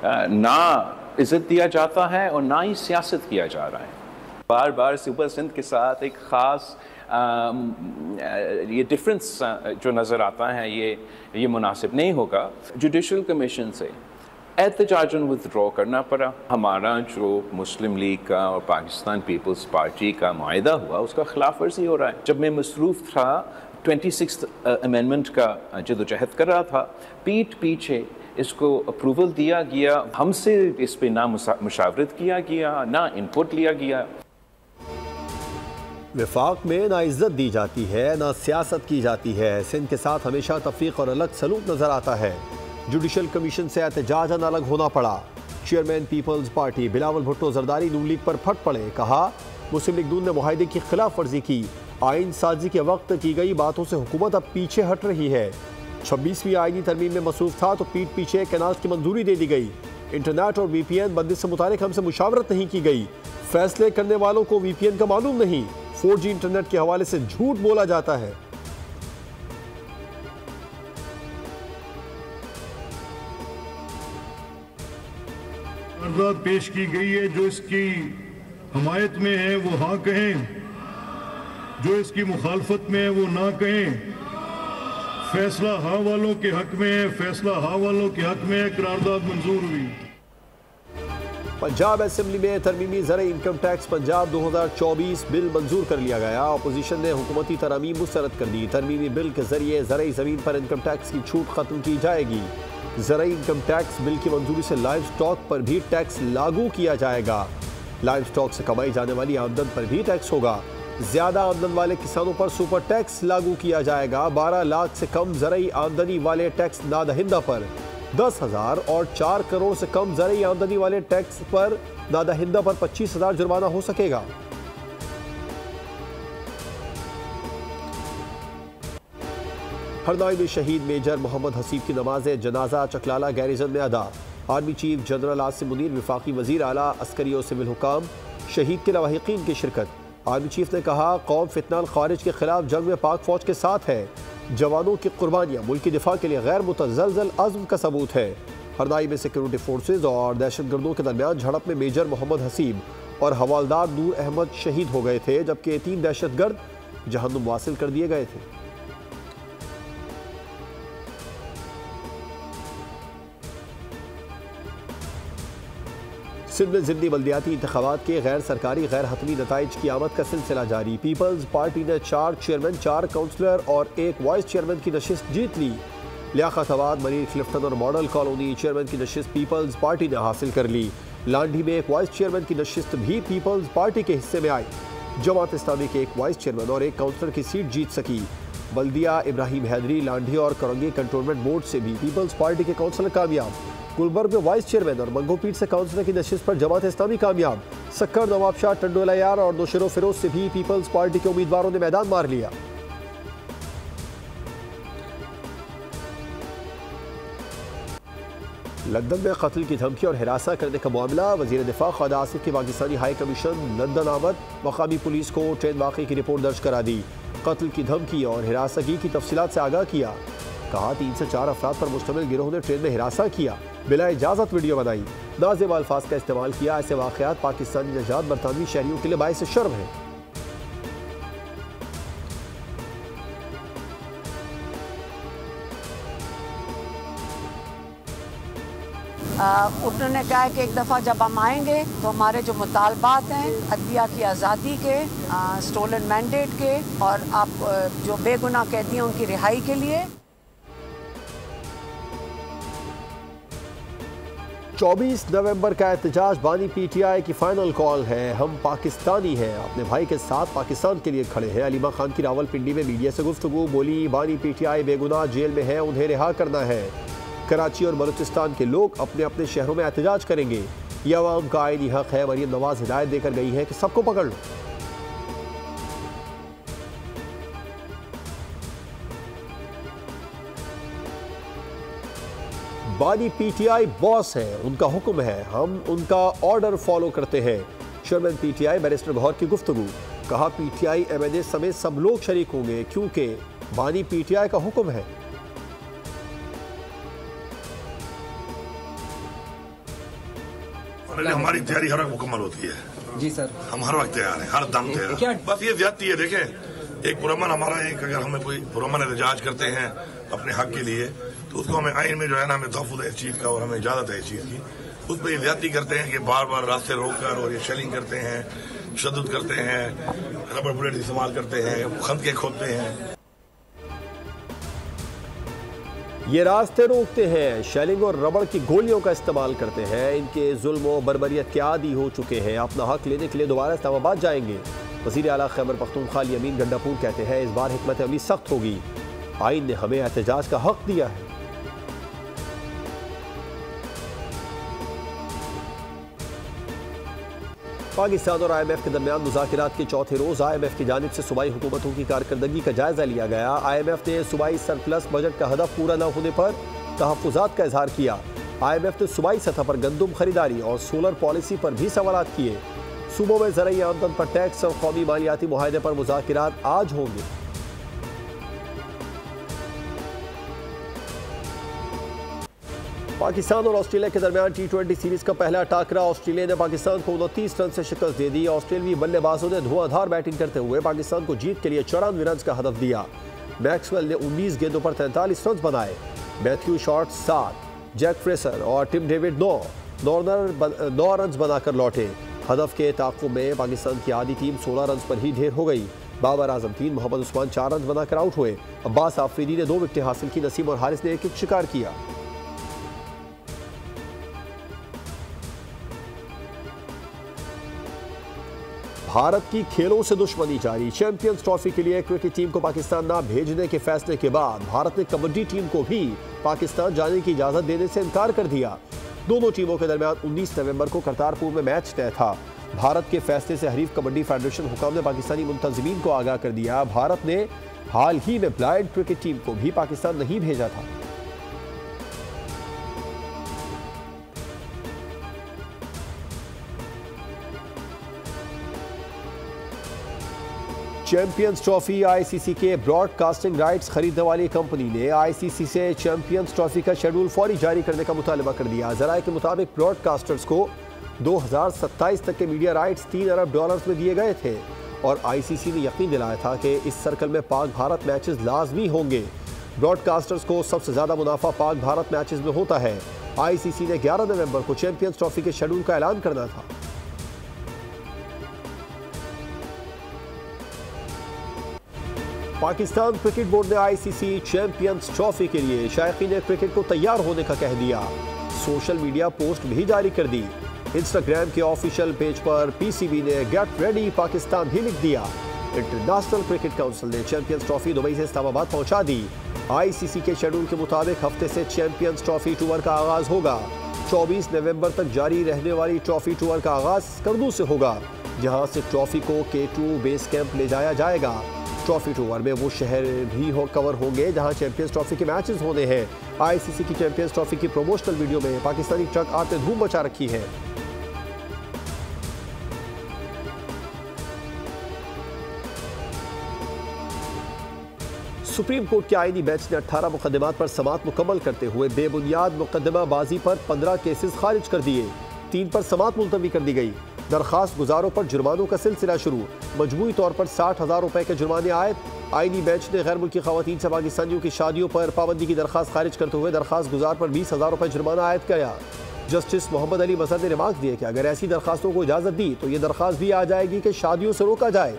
ना इज़्ज़त दिया जाता है और ना ही सियासत किया जा रहा है। बार बार सुपर सिंध के साथ एक ख़ास ये डिफरेंस जो नज़र आता है ये मुनासिब नहीं होगा। जुडिशल कमीशन से एहतजाजन विथड्रॉ करना पड़ा। हमारा जो मुस्लिम लीग का और पाकिस्तान पीपल्स पार्टी का मुआहिदा हुआ उसका खिलाफ वर्जी हो रहा है। जब मैं मसरूफ़ था 26th अमेंडमेंट का जदोजहद कर रहा था, पीठ पीछे इसको अप्रूवल दिया गया, हमसे इस पर ना मुशावरत किया गया, ना इनपुट लिया गया। वफाक में ना इज्जत दी जाती है, ना सियासत की जाती है। सिंध के साथ हमेशा तफरीक और अलग सलूक नजर आता है। जुडिशल कमीशन से एहतजाजन अलग होना पड़ा। चेयरमैन पीपल्स पार्टी बिलावल भुट्टो जरदारी नून लीग पर फट पड़े। कहा मुस्लिम लीग नून ने मुआहिदे की खिलाफ वर्जी की। आइन साजी के वक्त की गई बातों से हुकूमत अब पीछे हट रही है। 26वीं आइनी तरमीम में मसरूफ था तो पीठ पीछे कैनाल की मंजूरी दे दी गई। इंटरनेट और VPN बंदिश से मुतालिक हमसे मुशावरत नहीं की गई। फैसले करने वालों को VPN का मालूम नहीं। 4G इंटरनेट के हवाले से झूठ बोला जाता है। अर्जात पेश की गई है, जो इसकी हमायत में है वो हाँ कहें, जो इसकी मुखालफत में है वो ना कहें। फैसला हाँ वालों के हक में है, फैसला हाँ वालों के हक में है। करारदाद मंजूर हुई। पंजाब असेंबली में तरमीमी ज़र इनकम टैक्स पंजाब 2024 बिल मंजूर कर लिया गया। अपोजिशन ने हुकूमती तरामीम मुस्तरद कर दी। तरमीमी बिल के जरिए ज़रई ज़मीन पर इनकम टैक्स की छूट खत्म की जाएगी। ज़रई इनकम टैक्स बिल की मंजूरी से लाइव स्टॉक पर भी टैक्स लागू किया जाएगा। लाइव स्टॉक से कमाई जाने वाली आमदन पर भी टैक्स होगा। ज्यादा आमदन वाले किसानों पर सुपर टैक्स लागू किया जाएगा। 12 लाख से कम ज़रई आमदनी वाले टैक्स नादहिंदा पर 10,000 और 4 करोड़ से कम ज़रई आमदनी वाले टैक्स पर नादहिंदा पर 25,000 जुर्माना हो सकेगा। हरनाई में शहीद मेजर मोहम्मद हसीब की नमाज जनाजा चकलाला गैरिजन में अदा। Army chief general Asim Munir, वफाकी वजीर आला अस्करी और सिविल हुकाम, शहीद के लवाहिकीन की शिरकत। आर्मी चीफ ने कहा कौम फितनाल खारिज के खिलाफ जंग में पाक फौज के साथ है। जवानों की कुर्बानियाँ मुल्क की दिफा के लिए गैर मुतज़लज़ल अज़्म का सबूत है। हरनाई में सिक्योरिटी फोर्सेज और दहशतगर्दों के दरमियान झड़प में मेजर मोहम्मद हसीब और हवालदार नूर अहमद शहीद हो गए थे, जबकि 3 दहशतगर्द जहन्नुम वासिल कर दिए गए थे। सिंध में ज़िमनी बल्दियाती इंतखाबात के गैर सरकारी गैर हतमी नताइज की आमद का सिलसिला जारी। पीपल्स पार्टी ने 4 चेयरमैन, 4 काउंसलर और 1 वाइस चेयरमैन की नशिस्त जीत ली। लियाकताबाद, मरीर क्लिफ्टन और मॉडल कॉलोनी चेयरमैन की नशिस्त पीपल्स पार्टी ने हासिल कर ली। लांडी में 1 वाइस चेयरमैन की नशिस्त भी पीपल्स पार्टी के हिस्से में आई। जमात इस्लामी के 1 वाइस चेयरमैन और 1 काउंसलर की सीट जीत सकी। बल्दिया इब्राहिम हैदरी, लांडी और करंगी कंटोनमेंट बोर्ड से भी पीपल्स पार्टी के काउंसलर कामयाब। गुलबर्ग में वाइस चेयरमैन और मंगोपीट से काउंसलर की नशिस्त पर जमात इस्लामी कामयाब। सक्कर, नवाबशाह, टंडोला यार और नौशेरो फिरोज से भी पीपल्स पार्टी के उम्मीदवारों ने मैदान मार लिया। लंदन में कत्ल की धमकी और हिरासत करने का मामला। वजीर दिफा ख्वाजा आसिफ की पाकिस्तानी हाई कमीशन लंदन आमद। मकामी पुलिस को ट्रेन वाक़े की रिपोर्ट दर्ज करा दी। कत्ल की धमकी और हिरासगी की तफसीलात से आगाह किया। कहा 3 से 4 अफराद पर मुश्तमिल गिरोह ने ट्रेन में हिरासा किया, बिला इजाज़त वीडियो बनाई, नाज़ेब अल्फाज का इस्तेमाल किया। ऐसे वाक़यात पाकिस्तानी नजात बरतानवी शहरियों के लिए बाइस शर्म है। उन्होंने कहा कि एक दफ़ा जब हम आएंगे तो हमारे जो मुतालबात हैं अदलिया की आज़ादी के, स्टोलन मैंडेट के और आप जो बेगुनाह कैदी हैं उनकी रिहाई के लिए। 24 नवंबर का एहतजाज बानी PTI की फाइनल कॉल है। हम पाकिस्तानी हैं, अपने भाई के साथ पाकिस्तान के लिए खड़े हैं। अलीमा खान की रावलपिंडी में मीडिया से गुफ्तगू, बोली बानी PTI बेगुनाह जेल में है, उन्हें रिहा करना है। कराची और बलूचिस्तान के लोग अपने अपने शहरों में एहतजाज करेंगे। यह अवाम का आईनी हक है। मरीम नवाज हिदायत देकर गई है कि सबको पकड़ लो। बानी PTI बॉस है, उनका हुक्म है, हम उनका ऑर्डर फॉलो करते हैं। चेयरमैन PTI बैरिस्टर गौहर की गुफ्तगू। कहा PTI MNA समेत सब लोग शरीक होंगे क्योंकि बानी PTI का हुक्म है। हमारी तैयारी हर वक्त मुकम्मल होती है जी सर, हम हर वक्त तैयार हैं, हर दम तैयार। बस ये ज्यादती है, देखें एक पुरअमन हमारा एक, अगर हमें कोई पुरअमन एहतजाज करते हैं अपने हक के लिए तो उसको हमें आइन में जो है ना हमें तहफ़्फ़ुज़ है इस चीज़ का और हमें इजाज़त है इस चीज़ की। उस पर ये ज्यादती करते हैं कि बार बार रास्ते रोक कर और ये शेलिंग करते हैं, तशद्दुद करते हैं, रबर बुलेट इस्तेमाल करते हैं, खंदके खोदते हैं। ये रास्ते रोकते हैं, शेलिंग और रबड़ की गोलियों का इस्तेमाल करते हैं। इनके जुल्म और बर्बरियत के आदी हो चुके हैं। अपना हक लेने के लिए दोबारा इस्लामाबाद जाएंगे। वज़ीर आला खैबर पख्तूनख्वा अमीन गंडापुर कहते हैं इस बार हिकमत अमली सख्त होगी। आइन ने हमें एहतजाज का हक दिया है। पाकिस्तान और IMF के दरमियान मुज़ाकिरात के चौथे रोज IMF की जानिब से सूबाई हुकूमतों की कारकर्दगी का जायजा लिया गया। IMF ने सूबाई सरप्लस बजट का हदफ पूरा न होने पर तहफ़्फ़ुज़ात का इजहार किया। IMF ने सूबाई सतह पर गंदम खरीदारी और सोलर पॉलिसी पर भी सवालात किए। सूबों में ज़रई आमदन पर टैक्स और कौमी मालियाती मुआहदे पर मुज़ाकिरात आज होंगे। पाकिस्तान और ऑस्ट्रेलिया के दरमियान T20 सीरीज का पहला टाकरा ऑस्ट्रेलिया ने पाकिस्तान को 29 रन से शिकस्त दे दी। ऑस्ट्रेलियाई बल्लेबाजों ने धुआंधार बैटिंग करते हुए पाकिस्तान को जीत के लिए 94 रन का हदफ दिया। मैक्सवेल ने 19 गेंदों पर 43 रन बनाए। मैथ्यू शॉर्ट 7, जैक फ्रेसर और टिम डेविड 9 रन बनाकर लौटे। हदफ के ताक़ुब में पाकिस्तान की आधी टीम 16 रन पर ही ढेर हो गई। बाबर आजम 3, मोहम्मद उस्मान 4 रन बनाकर आउट हुए। अब्बास आफरीदी ने 2 विकेटें हासिल की। नसीम और हारिस ने 1-1 शिकार किया। भारत की खेलों से दुश्मनी जारी। चैंपियंस ट्रॉफी के लिए क्रिकेट टीम को पाकिस्तान न भेजने के फैसले के बाद भारत ने कबड्डी टीम को भी पाकिस्तान जाने की इजाजत देने से इनकार कर दिया। दोनों टीमों के दरमियान 19 नवंबर को करतारपुर में मैच तय था। भारत के फैसले से हरीफ कबड्डी फेडरेशन हुकाम ने पाकिस्तानी मुंतजिमीन को आगाह कर दिया। भारत ने हाल ही में ब्लाइंड क्रिकेट टीम को भी पाकिस्तान नहीं भेजा था। चैंपियंस ट्रॉफी ICC के ब्रॉडकास्टिंग राइट्स खरीदने वाली कंपनी ने ICC से चैंपियंस ट्रॉफी का शेड्यूल फौरी जारी करने का मुतालबा कर दिया। ज़राए के मुताबिक ब्रॉडकास्टर्स को 2027 तक के मीडिया राइट्स $3 अरब में दिए गए थे और ICC ने यकीन दिलाया था कि इस सर्कल में पाक भारत मैचेस लाजमी होंगे। ब्रॉडकास्टर्स को सबसे ज़्यादा मुनाफा पाक भारत मैचेस में होता है। ICC ने 11 नवंबर को चैंपियंस ट्रॉफी के शेड्यूल का ऐलान करना था। पाकिस्तान क्रिकेट बोर्ड ने ICC चैंपियंस ट्रॉफी के लिए शायकीन क्रिकेट को तैयार होने का कह दिया। सोशल मीडिया पोस्ट भी जारी कर दी। इंस्टाग्राम के ऑफिशियल पेज पर PCB ने गेट रेडी पाकिस्तान भी लिख दिया। इंटरनेशनल क्रिकेट काउंसिल ने चैंपियंस ट्रॉफी दुबई से इस्लामाबाद पहुंचा दी। ICC के शेड्यूल के मुताबिक हफ्ते से चैंपियंस ट्रॉफी टूर का आगाज होगा। 24 नवंबर तक जारी रहने वाली ट्रॉफी टूर का आगाज स्कर्दू से होगा, जहां से ट्रॉफी को K2 बेस कैंप ले जाया जाएगा। ट्रॉफी टूर में वो शहर भी कवर होंगे जहां चैंपियंस ट्रॉफी के मैचेस होने हैं। ICC की चैंपियंस ट्रॉफी की प्रमोशनल वीडियो में पाकिस्तानी ट्रक आते धूम मचा रखी है। सुप्रीम कोर्ट के आईनी बेंच ने 18 मुकदमात पर समाअत मुकम्मल करते हुए बेबुनियाद मुकदमाबाजी पर 15 केसेस खारिज कर दिए। 3 पर समाअत मुलतवी कर दी गई। दरखास्त गुजारों पर जुर्मानों का सिलसिला शुरू। मजमूई तौर पर 60,000 रुपए के जुर्माने आयद। आईनी बेंच ने गैर मुल्की खवातीन से पाकिस्तानियों की शादियों पर पाबंदी की दरखास्त खारिज करते हुए दरखास्त गुजार पर 20,000 रुपए जुर्माना आयद किया। जस्टिस मोहम्मद अली मजहर ने रिमार्क दिए कि अगर ऐसी दरखास्तों को इजाज़त दी तो ये दरखास्त भी आ जाएगी कि शादियों से रोका जाए।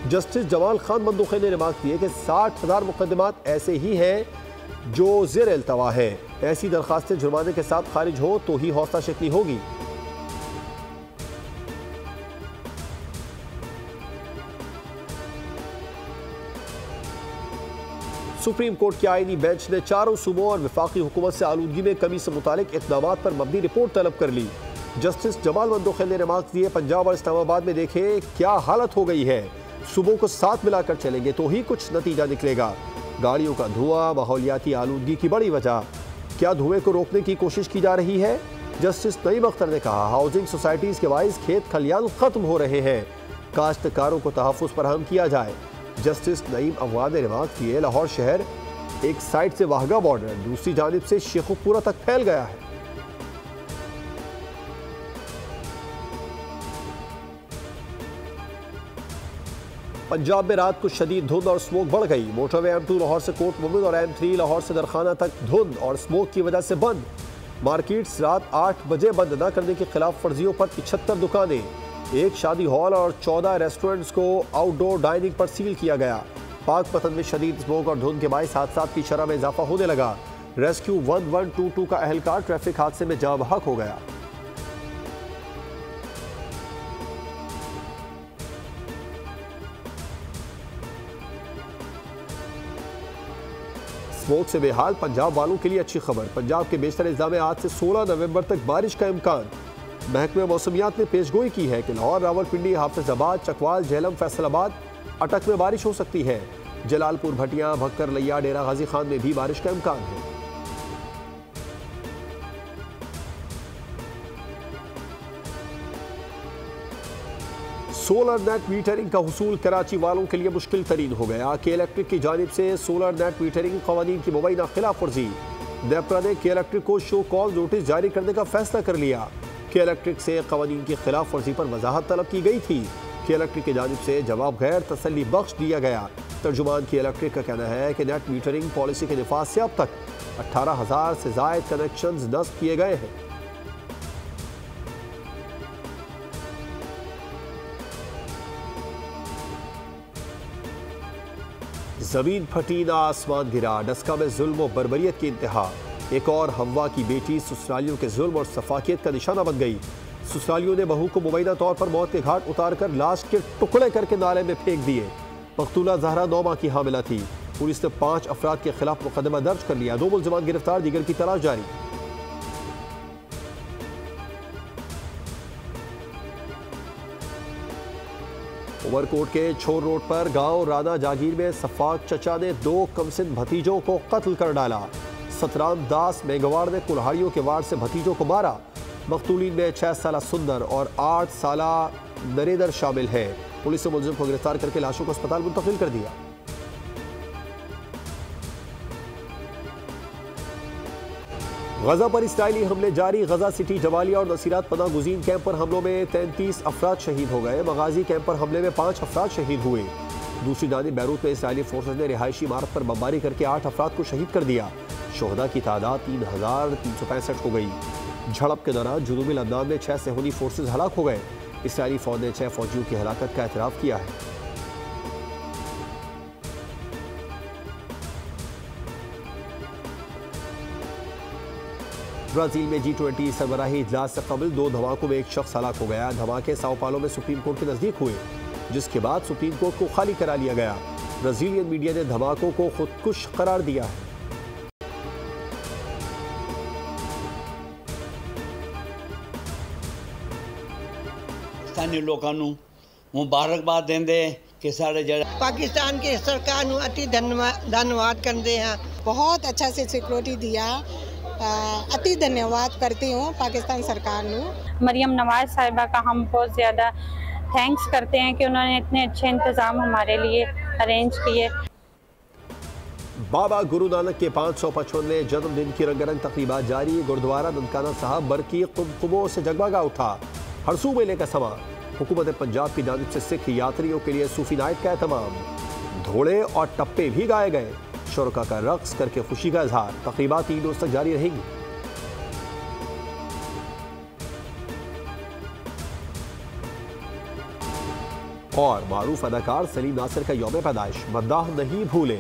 जस्टिस जमाल खान बंदूखे ने रिमार्क दिए कि 60,000 मुकदमात ऐसे ही हैं जो ज़ेर इल्तवा है। ऐसी दरखास्तें जुर्माने के साथ खारिज हो तो ही हौसला शिकनी होगी। सुप्रीम कोर्ट के आईनी बेंच ने चारों सूबों और वफाकी हुकूमत से आलूदगी में कमी से मुतालिक इक़दामात पर मबनी रिपोर्ट तलब कर ली। जस्टिस जमाल बंदूखे ने रिमार्क दिए पंजाब और इस्लामाबाद में देखें क्या हालत हो गई है। सूबों को साथ मिलाकर चलेंगे तो ही कुछ नतीजा निकलेगा। गाड़ियों का धुआं माहौलियाती आलूदगी की बड़ी वजह। क्या धुएं को रोकने की कोशिश की जा रही है? जस्टिस नईम अख्तर ने कहा हाउसिंग सोसाइटीज़ के बाइस खेत खलियान ख़त्म हो रहे हैं। काश्तकारों को तहफ़्फ़ुज़ फराहम किया जाए। जस्टिस नईम अववाद ने रिमार्क दिए लाहौर शहर एक साइड से वाहगा बॉर्डर दूसरी जानिब से शेखुपुरा तक फैल गया है। पंजाब में रात को शदीद धुंध और स्मोक बढ़ गई। मोटरवे M2 लाहौर से कोट मोमिन और M3 लाहौर से दरखाना तक धुंध और स्मोक की वजह से बंद। मार्केट्स रात 8 बजे बंद न करने की खिलाफ वर्जियों पर 75 दुकानें, एक शादी हॉल और 14 रेस्टोरेंट्स को आउटडोर डाइनिंग पर सील किया गया। पाकपतन में शदीद स्मोक और धुंध के बायस हादसात की शरह में इजाफा होने लगा। रेस्क्यू 1122 का अहलकार ट्रैफिक हादसे में जाँ बहक हो गया। स्मोक से बेहाल पंजाब वालों के लिए अच्छी खबर। पंजाब के बेशतर अजला में आज से 16 नवंबर तक बारिश का इम्कान। महकमे मौसमियात ने पेशगोई की है कि लाहौर, रावलपिंडी, हाफिजाबाद, चकवाल, झेलम, फैसलाबाद, अटक में बारिश हो सकती है। जलालपुर, भटिया, भक्कर, लिया, डेरा गाजी खान में भी बारिश का इम्कान है। सोलर नेट मीटरिंग का हुसूल कराची वालों के लिए मुश्किल तरीन हो गया। के इलेक्ट्रिक की जानिब से सोलर नेट मीटरिंग कवानीन की मुबैना खिलाफ वर्जी। नेपरा ने के इलेक्ट्रिक को शो कॉज नोटिस जारी करने का फैसला कर लिया। के इलेक्ट्रिक से कवानीन की खिलाफ वर्जी पर वजाहत तलब की गई थी। के इलेक्ट्रिक की जानिब से जवाब गैर तसल्ली बख्श दिया गया। तर्जुमान के इलेक्ट्रिक का कहना है कि नेट मीटरिंग पॉलिसी के निफाज से अब तक 18,000 से जायद कनेक्शंस नस्ब किए गए हैं। जमीन फटी ना आसमान गिरा, डस्का में जुल्म और बर्बरियत की इंतहा। एक और हवा की बेटी ससुरालियों के जुल्म और सफाकियत का निशाना बन गई। ससुरालियों ने बहू को मुबैना तौर पर मौत के घाट उतारकर लाश के टुकड़े करके नाले में फेंक दिए। मकतूला जहरा 9 माह की हामिला थी। पुलिस ने 5 अफराद के खिलाफ मुकदमा दर्ज कर लिया। 2 मुलजिमान गिरफ्तार, दीगर की तलाश जारी। उमरकोट के छोर रोड पर गांव राना जागीर में सफाक चचा ने 2 कमसिन भतीजों को कत्ल कर डाला। सतराम दास मेघवाड़ ने कुल्हाड़ियों के वार से भतीजों को मारा। मकतूलीन में 6 साला सुंदर और 8 साला नरेंद्र शामिल है। पुलिस ने मुलजिम को गिरफ्तार करके लाशों को अस्पताल मुंतकिल कर दिया। गजा पर इसराइली हमले जारी। गजा सिटी, जवालिया और नसीरात पनाह गुज़ीन कैंप पर हमलों में 33 अफराद शहीद हो गए। मगाजी कैंप पर हमले में 5 अफराद शहीद हुए। दूसरी जानिब बैरूत में इसराइली फोर्सेज ने रिहायशी इमारत पर बमबारी करके 8 अफराद को शहीद कर दिया। शोहदा की तादाद 3,365 हो गई। झड़प के दौरान जुनूबी लबनान में 6 सेहूनी फोर्सेज हलाक हो गए। इसराइली फौज ने 6 फौजियों की हलाकत का एतराफ़ किया है। ब्राजील में G20 सरबराही इजलास से कबल 2 धमाकों में एक शख्स हलाक हो गया। धमाके साओ पालो में सुप्रीम कोर्ट के नजदीक हुए, जिसके बाद सुप्रीम कोर्ट को खाली करा लिया गया। ब्राजीलियन मीडिया ने धमाकों को खुदकुश करार दिया है। स्थानीय लोगों को मुबारकबाद देंदे कि सारे पाकिस्तान की सरकार को अति धन्यवाद करते हैं। बहुत अच्छा से सिक्योरिटी दिया, अति धन्यवाद करती हूँ पाकिस्तान सरकार को। मरियम नवाज साहिबा का हम बहुत ज़्यादा थैंक्स करते हैं कि उन्होंने इतने अच्छे इंतज़ाम हमारे लिए अरेंज किए। बाबा गुरु नानक के 555वें जन्मदिन की रंगारंग तकरीबात जारी। गुरुद्वारा ननकाना साहब बरकी कुमकुमों से जगमगा उठा। हरसू मेले का समा। हुकूमत पंजाब की जानिब से सिख यात्रियों के लिए सूफी नाइट का एहतमाम। धोड़े और टप्पे भी गाए गए। शुरका का रक्स करके खुशी का इजहार। तकरीबात 3 रोज तक जारी रहेगी। और मारूफ अदाकार सलीम नासिर का यौम पैदाइश, मद्दाह नहीं भूले।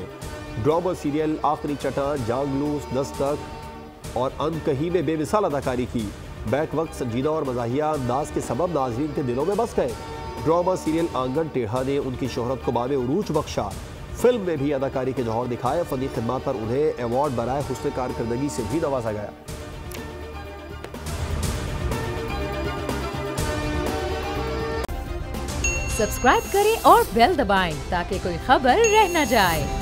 ड्रामा सीरियल आखिरी चट्टान, जांगलूस, दस्तक और अनकही में बेमिसाल अदाकारी की। बैक वक्त संजीदा और मज़ाहिया अंदाज के सबब नाज़रीन के दिलों में बस गए। ड्रामा सीरियल आंगन टेढ़ा ने उनकी शोहरत को बाब उरूज बख्शा। फिल्म में भी अदाकारी के जौहर दिखाए। फनी खिदमत पर उन्हें अवार्ड बराए हुस्न कारकर्दगी से भी नवाजा गया। सब्सक्राइब करें और बेल दबाएं ताकि कोई खबर रह न जाए।